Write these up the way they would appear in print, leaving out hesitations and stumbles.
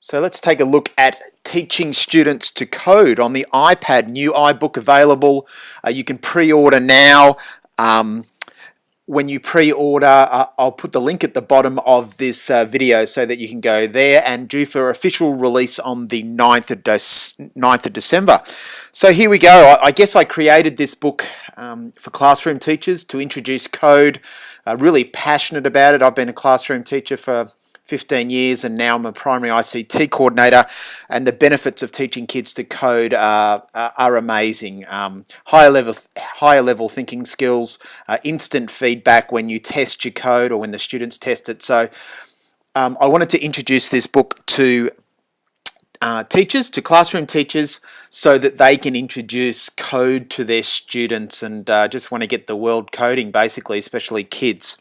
So let's take a look at teaching students to code on the iPad. New iBook available. You can pre-order now. When you pre-order, I'll put the link at the bottom of this video so that you can go there, and due for official release on the 9th of December. So here we go. I guess I created this book for classroom teachers to introduce code. Really passionate about it. I've been a classroom teacher for 15 years and now I'm a primary ICT coordinator, and the benefits of teaching kids to code are amazing. Higher level thinking skills, instant feedback when you test your code or when the students test it. So I wanted to introduce this book to teachers, to classroom teachers, so that they can introduce code to their students and just want to get the world coding, basically, especially kids.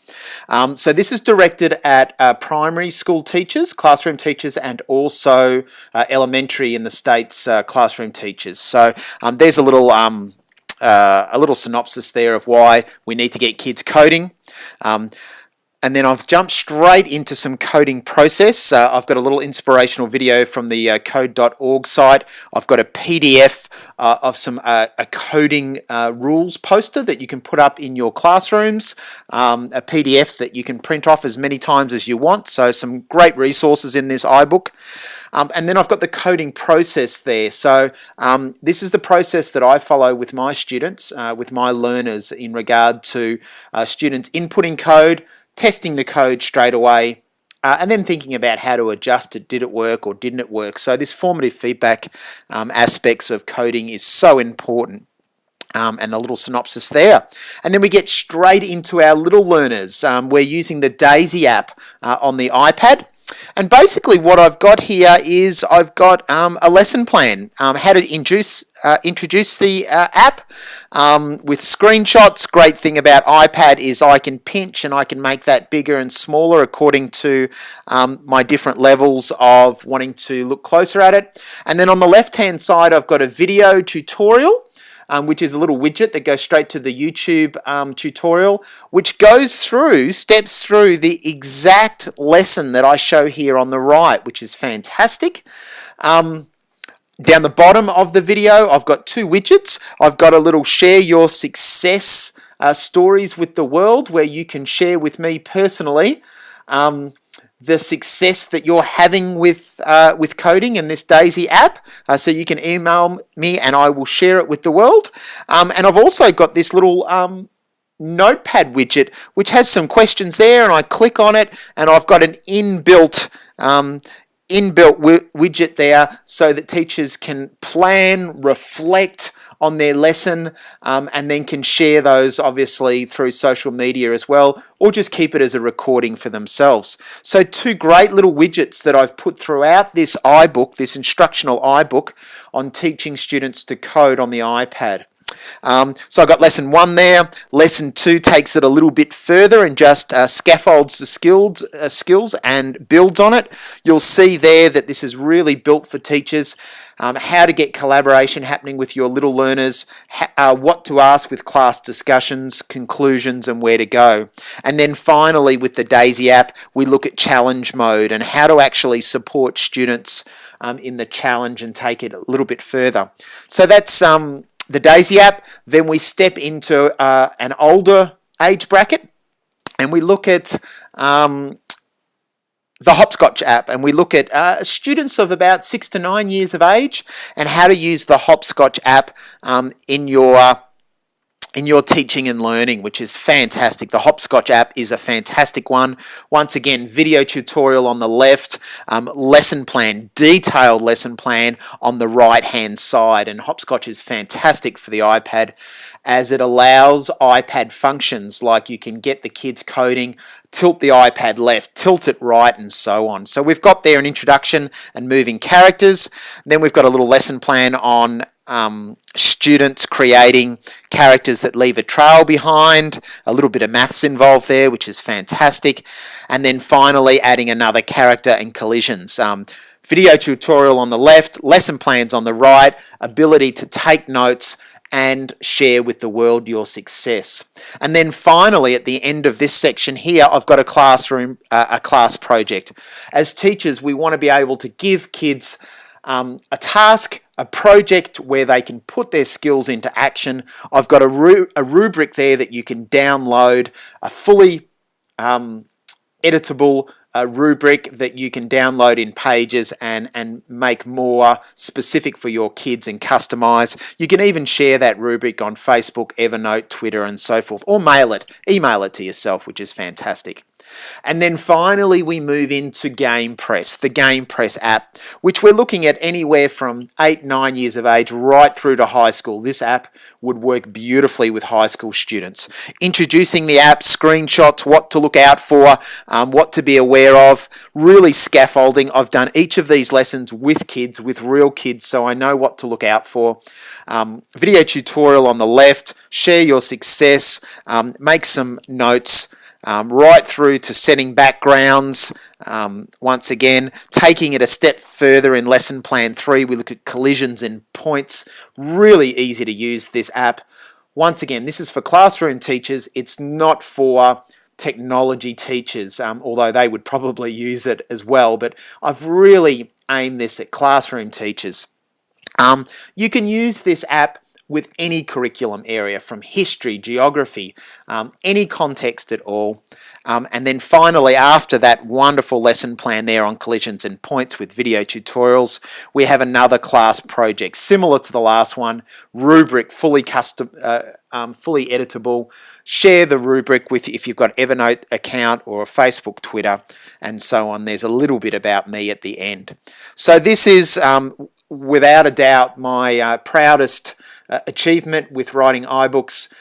So this is directed at primary school teachers, classroom teachers, and also elementary in the States classroom teachers. So there's a little synopsis there of why we need to get kids coding. And then I've jumped straight into some coding process. I've got a little inspirational video from the code.org site. I've got a PDF of some a coding rules poster that you can put up in your classrooms, a PDF that you can print off as many times as you want. So some great resources in this iBook. And then I've got the coding process there. So this is the process that I follow with my students, with my learners, in regard to students inputting code, testing the code straight away, and then thinking about how to adjust it. Did it work or didn't it work? So this formative feedback aspects of coding is so important. And a little synopsis there. And then we get straight into our little learners. We're using the Daisy app on the iPad. And basically what I've got here is I've got a lesson plan, how to introduce the app with screenshots. Great thing about iPad is I can pinch and I can make that bigger and smaller according to my different levels of wanting to look closer at it. And then on the left hand side I've got a video tutorial, which is a little widget that goes straight to the YouTube tutorial, which steps through the exact lesson that I show here on the right, which is fantastic. Down the bottom of the video, I've got two widgets. I've got a little share your success stories with the world, where you can share with me personally the success that you're having with coding in this Daisy app. So you can email me and I will share it with the world. And I've also got this little notepad widget which has some questions there, and I click on it and I've got an inbuilt widget there so that teachers can plan, reflect on their lesson, and then can share those obviously through social media as well, or just keep it as a recording for themselves. So two great little widgets that I've put throughout this iBook, this instructional iBook on teaching students to code on the iPad. So I've got lesson 1 there. Lesson 2 takes it a little bit further and just scaffolds the skills and builds on it. You'll see there that this is really built for teachers. How to get collaboration happening with your little learners, what to ask with class discussions, conclusions, and where to go. And then finally, with the Daisy app, we look at challenge mode and how to actually support students in the challenge and take it a little bit further. So that's the Daisy app. Then we step into an older age bracket and we look at the Hopscotch app, and we look at students of about 6 to 9 years of age and how to use the Hopscotch app in your teaching and learning, which is fantastic. The Hopscotch app is a fantastic one. Once again, video tutorial on the left, lesson plan, detailed lesson plan on the right hand side. And Hopscotch is fantastic for the iPad, as it allows iPad functions like you can get the kids coding, tilt the iPad left, tilt it right, and so on. So we've got there an introduction and moving characters. Then we've got a little lesson plan on students creating characters that leave a trail behind, a little bit of maths involved there, which is fantastic. And then finally adding another character and collisions. Video tutorial on the left, lesson plans on the right, ability to take notes and share with the world your success. And then finally, at the end of this section here, I've got a class project. As teachers, we want to be able to give kids a task, a project where they can put their skills into action. I've got a rubric there that you can download, a fully editable rubric that you can download in Pages and make more specific for your kids and customize. You can even share that rubric on Facebook, Evernote, Twitter, and so forth, or email it to yourself, which is fantastic. And then finally, we move into GamePress, the GamePress app, which we're looking at anywhere from 8, 9 years of age right through to high school. This app would work beautifully with high school students. Introducing the app, screenshots, what to look out for, what to be aware of, really scaffolding. I've done each of these lessons with kids, with real kids, so I know what to look out for. Video tutorial on the left, share your success, make some notes, right through to setting backgrounds. Once again, taking it a step further in lesson plan 3, we look at collisions and points. Really easy to use this app. Once again, this is for classroom teachers. It's not for technology teachers, although they would probably use it as well. But I've really aimed this at classroom teachers. You can use this app with any curriculum area, from history, geography, any context at all. And then finally, after that wonderful lesson plan there on collisions and points with video tutorials, we have another class project similar to the last one, rubric, fully custom, fully editable. Share the rubric with, if you've got Evernote account or a Facebook, Twitter, and so on. There's a little bit about me at the end. So this is without a doubt my proudest achievement with writing iBooks.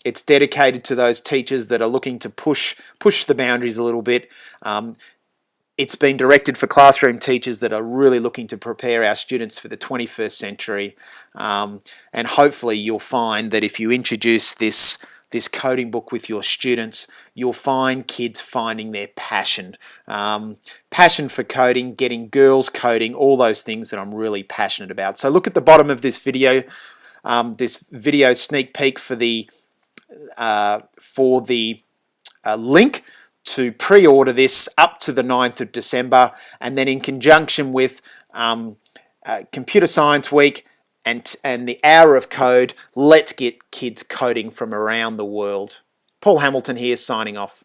It's dedicated to those teachers that are looking to push the boundaries a little bit. It's been directed for classroom teachers that are really looking to prepare our students for the 21st century. And hopefully you'll find that if you introduce this coding book with your students, you'll find kids finding their passion. Passion for coding, getting girls coding, all those things that I'm really passionate about. So look at the bottom of this video sneak peek for the link to pre-order this up to the 9th of December, and then in conjunction with Computer Science Week and the Hour of Code, let's get kids coding from around the world. Paul Hamilton here, signing off.